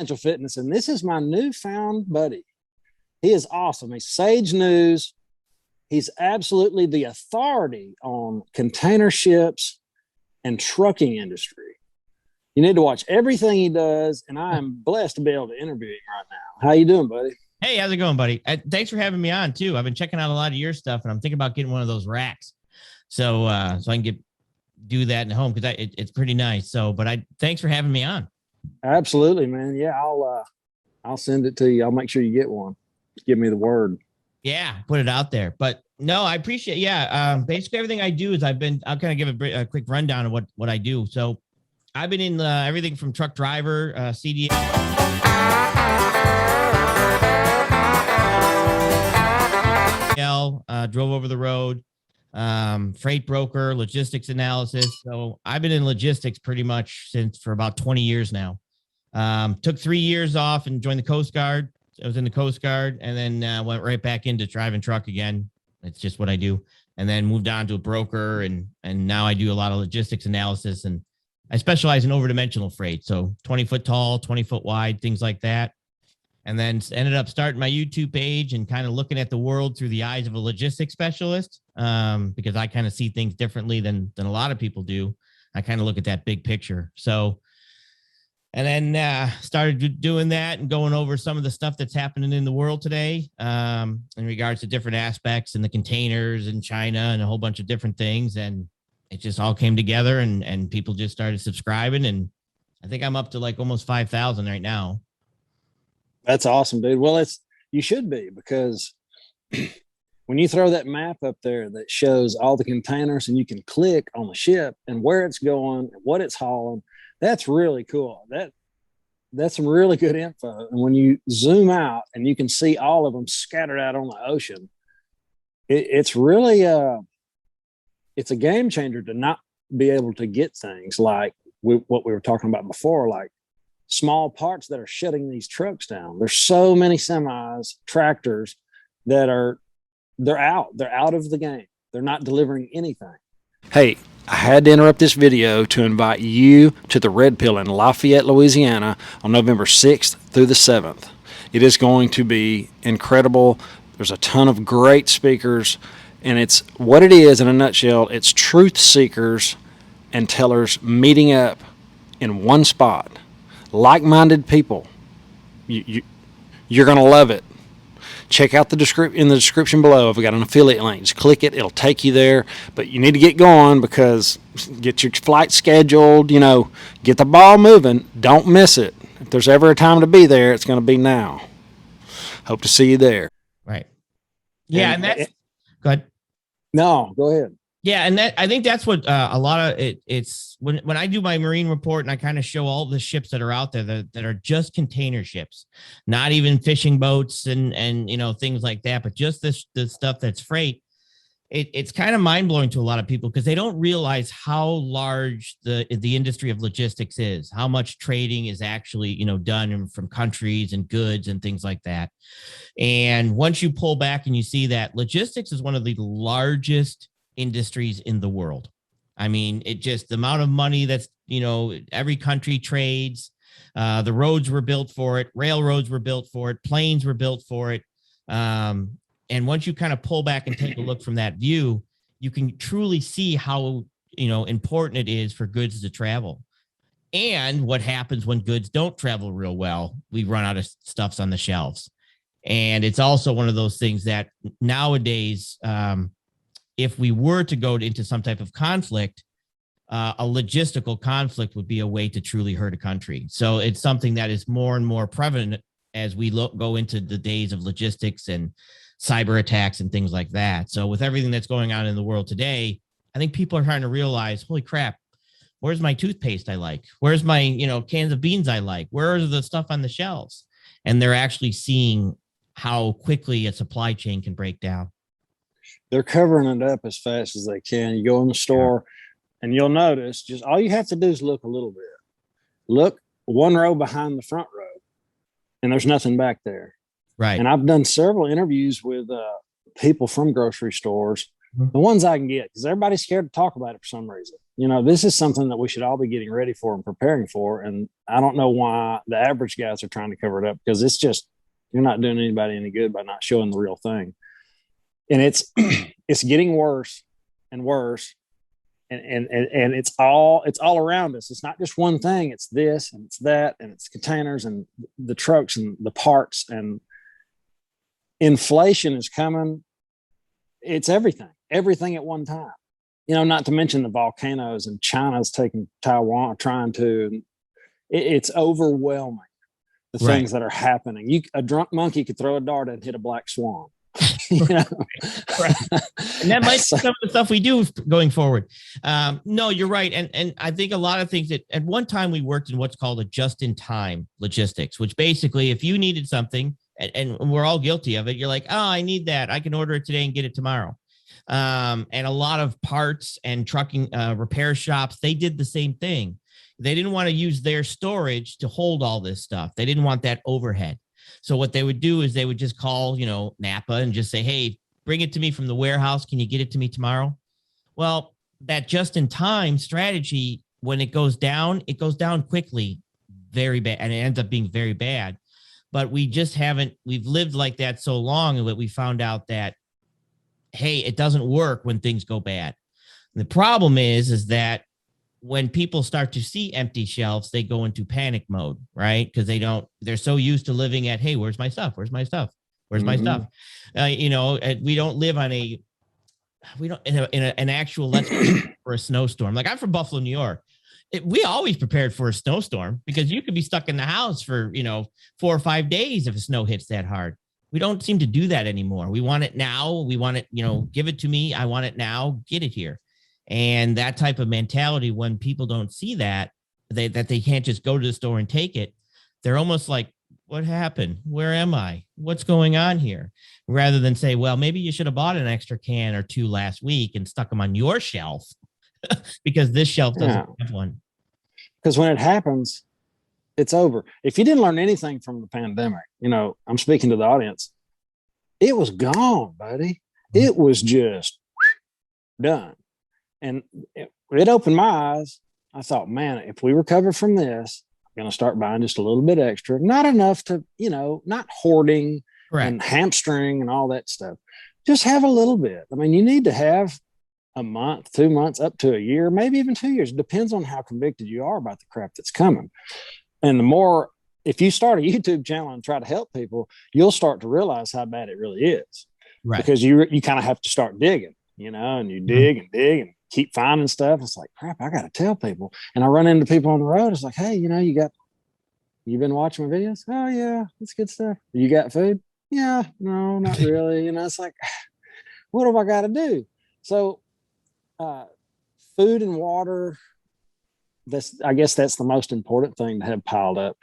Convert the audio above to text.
Fitness, and this is my newfound buddy. He is awesome. He's Sage News. He's absolutely the authority on container ships and trucking industry. You need to watch everything he does, and I am blessed to be able to interview him right now. How you doing, buddy? Hey, how's it going, buddy? Thanks for having me on too. I've been checking out a lot of your stuff, and I'm thinking about getting one of those racks, so I can do that in home because it's pretty nice. So, but thanks for having me on. Absolutely, man. Yeah, I'll send it to you. I'll make sure you get one. Give me the word. Yeah, put it out there. But no, I appreciate. Yeah, basically everything I do is I'll kind of give a quick rundown of what I do. So, I've been in everything from truck driver, CDL. Drove over the road, freight broker, logistics analysis. So I've been in logistics pretty much for about 20 years now. Took 3 years off and joined the Coast Guard. I was in the Coast Guard and then went right back into driving truck again. It's just what I do. And then moved on to a broker and now I do a lot of logistics analysis and I specialize in overdimensional freight. So 20 foot tall, 20 foot wide, things like that. And then ended up starting my YouTube page and kind of looking at the world through the eyes of a logistics specialist because I kind of see things differently than a lot of people do. I kind of look at that big picture. So, and then started doing that and going over some of the stuff that's happening in the world today in regards to different aspects and the containers in China and a whole bunch of different things. And it just all came together and people just started subscribing. And I think I'm up to like almost 5,000 right now. That's awesome, dude. Well, you should be, because when you throw that map up there that shows all the containers and you can click on the ship and where it's going and what it's hauling, that's really cool. That's some really good info. And when you zoom out and you can see all of them scattered out on the ocean, it's really it's a game changer to not be able to get things like what we were talking about before, like small parts that are shutting these trucks down. There's so many semis, tractors that they're out of the game. They're not delivering anything. Hey, I had to interrupt this video to invite you to the Red Pill in Lafayette, Louisiana on November 6th through the 7th. It is going to be incredible. There's a ton of great speakers, and it's what it is in a nutshell. It's truth seekers and tellers meeting up in one spot. Like-minded people. You're going to love it. Check out in the description below. I've got an affiliate link. Just click it. It'll take you there. But you need to get going because get your flight scheduled. Get the ball moving. Don't miss it. If there's ever a time to be there, it's going to be now. Hope to see you there. Right. Yeah, and that's go ahead. No, go ahead. Yeah, and I think that's what a lot of it's when I do my marine report and I kind of show all the ships that are out there that are just container ships, not even fishing boats and things like that, but just the stuff that's freight. It's kind of mind blowing to a lot of people because they don't realize how large the industry of logistics is, how much trading is actually done from countries and goods and things like that. And once you pull back and you see that logistics is one of the largest industries in the world. I mean, the amount of money that's, every country trades, the roads were built for it. Railroads were built for it. Planes were built for it. And once you kind of pull back and take a look from that view, you can truly see how, important it is for goods to travel. And what happens when goods don't travel real well, we run out of stuffs on the shelves. And it's also one of those things that nowadays, if we were to go into some type of conflict, a logistical conflict would be a way to truly hurt a country. So it's something that is more and more prevalent as we go into the days of logistics and cyber attacks and things like that. So with everything that's going on in the world today, I think people are trying to realize, holy crap, where's my toothpaste I like? Where's my, cans of beans I like? Where is the stuff on the shelves? And they're actually seeing how quickly a supply chain can break down. They're covering it up as fast as they can. You go in the store and you'll notice just all you have to do is look a little bit. Look one row behind the front row and there's nothing back there. Right. And I've done several interviews with people from grocery stores, the ones I can get, because everybody's scared to talk about it for some reason. This is something that we should all be getting ready for and preparing for. And I don't know why the average guys are trying to cover it up, because it's just, you're not doing anybody any good by not showing the real thing. And it's getting worse and worse. And it's all around us. It's not just one thing. It's this and it's that, and it's containers and the trucks and the parts, and inflation is coming. It's everything at one time. Not to mention the volcanoes, and China's taking Taiwan, trying to. It's overwhelming, the things that are happening. A drunk monkey could throw a dart and hit a black swan. Right. And that might be some of the stuff we do going forward. No, you're right. And I think a lot of things that at one time we worked in what's called a just-in-time logistics, which basically if you needed something, and we're all guilty of it, you're like, oh, I need that, I can order it today and get it tomorrow. And a lot of parts and trucking repair shops, they did the same thing. They didn't want to use their storage to hold all this stuff. They didn't want that overhead. So what they would do is they would just call, Napa and just say, hey, bring it to me from the warehouse. Can you get it to me tomorrow? Well, that just-in-time strategy, when it goes down quickly, very bad, and it ends up being very bad. But we've lived like that so long that we found out that, hey, it doesn't work when things go bad. And the problem is that when people start to see empty shelves, they go into panic mode, right? Because they're so used to living at, hey, where's my stuff? Where's my stuff? Where's my stuff? We don't live in an actual, let's for a snowstorm. Like, I'm from Buffalo, New York. We always prepared for a snowstorm, because you could be stuck in the house for, 4 or 5 days if a snow hits that hard. We don't seem to do that anymore. We want it now. We want it, give it to me. I want it now. Get it here. And that type of mentality, when people don't see that they can't just go to the store and take it, they're almost like, what happened? Where am I? What's going on here? Rather than say, well, maybe you should have bought an extra can or two last week and stuck them on your shelf because this shelf doesn't have one. Because when it happens, it's over. If you didn't learn anything from the pandemic, I'm speaking to the audience, it was gone, buddy. It was just done. And it opened my eyes. I thought, man, if we recover from this, I'm going to start buying just a little bit extra. Not enough to, not hoarding and hamstring and all that stuff. Just have a little bit. I mean, you need to have a month, 2 months, up to a year, maybe even 2 years. It depends on how convicted you are about the crap that's coming. And the more, if you start a YouTube channel and try to help people, you'll start to realize how bad it really is. Right. Because you kind of have to start digging, and you dig and dig and keep finding stuff. It's like, crap, I got to tell people. And I run into people on the road. It's like, hey, you've been watching my videos? Oh yeah, that's good stuff. You got food? Yeah, no, not really. It's like, what have I got to do? So food and water, I guess that's the most important thing to have piled up.